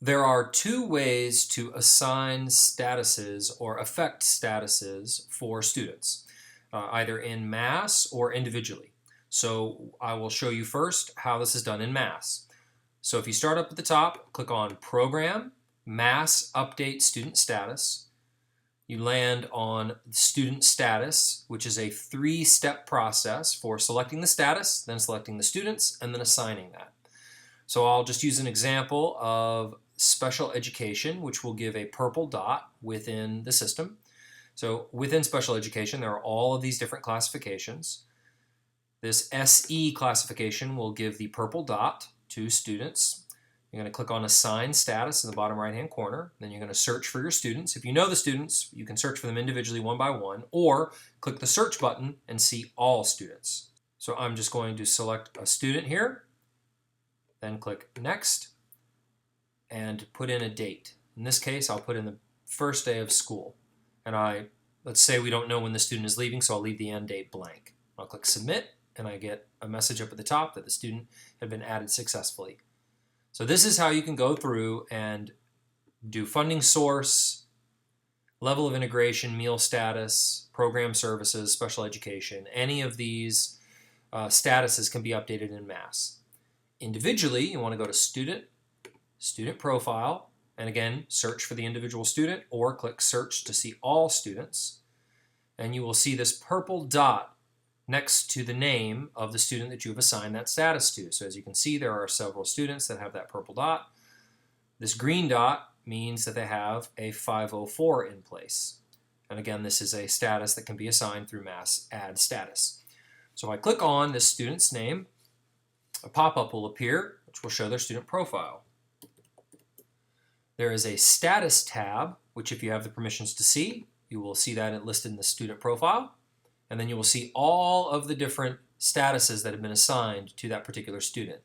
There are two ways to assign statuses or affect statuses for students, either in mass or individually. So I will show you first how this is done in mass. So if you start up at the top, click on Program, Mass Update Student Status. You land on Student Status, which is a three-step process for selecting the status, then selecting the students, and then assigning that. So I'll just use an example of special education, which will give a purple dot within the system. So within special education, there are all of these different classifications. This SE classification will give the purple dot to students. You're going to click on Assign Status in the bottom right-hand corner. Then you're going to search for your students. If you know the students, you can search for them individually one by one, or click the search button and see all students. So I'm just going to select a student here, then click Next, and put in a date. In this case, I'll put in the first day of school. And let's say we don't know when the student is leaving, so I'll leave the end date blank. I'll click Submit, and I get a message up at the top that the student had been added successfully. So this is how you can go through and do funding source, level of integration, meal status, program services, special education. Any of these statuses can be updated in mass. Individually, you want to go to Student, Student Profile, and again, search for the individual student or click Search to see all students. And you will see this purple dot next to the name of the student that you have assigned that status to. So as you can see, there are several students that have that purple dot. This green dot means that they have a 504 in place. And again, this is a status that can be assigned through Mass Add Status. So if I click on this student's name, a pop-up will appear, which will show their student profile. There is a Status tab, which if you have the permissions to see, you will see that listed in the student profile. And then you will see all of the different statuses that have been assigned to that particular student.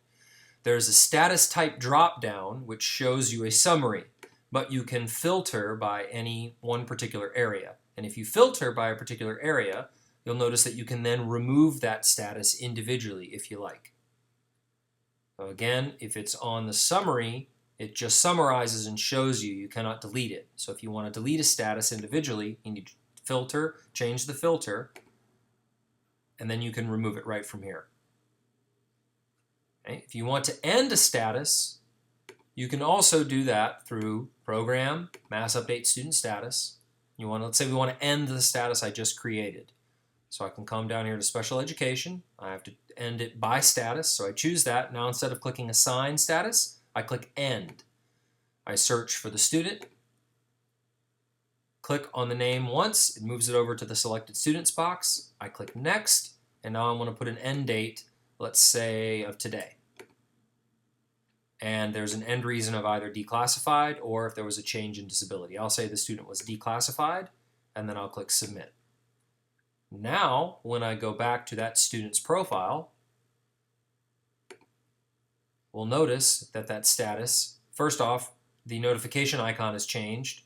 There's a status type drop-down, which shows you a summary, but you can filter by any one particular area. And if you filter by a particular area, you'll notice that you can then remove that status individually if you like. So again, if it's on the summary, it just summarizes and shows you. You cannot delete it. So if you want to delete a status individually, you need to filter, change the filter, and then you can remove it right from here. Okay. If you want to end a status, you can also do that through Program, Mass Update Student Status. Let's say we want to end the status I just created. So I can come down here to Special Education. I have to end it by status, so I choose that. Now instead of clicking Assign Status, I click End. I search for the student, click on the name once, it moves it over to the Selected Students box. I click Next, and now I want to put an end date, let's say of today. And there's an end reason of either declassified or if there was a change in disability. I'll say the student was declassified, and then I'll click Submit. Now, when I go back to that student's profile, we'll notice that that status, first off, the notification icon has changed.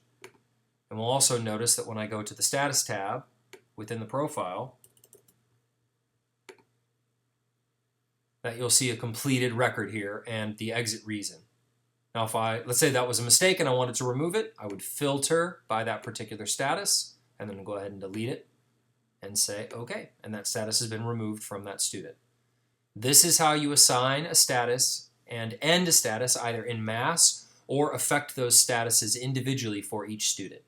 And we'll also notice that when I go to the Status tab within the profile, that you'll see a completed record here and the exit reason. Now let's say that was a mistake and I wanted to remove it, I would filter by that particular status and then go ahead and delete it and say OK, and that status has been removed from that student. This is how you assign a status and end a status either in mass or affect those statuses individually for each student.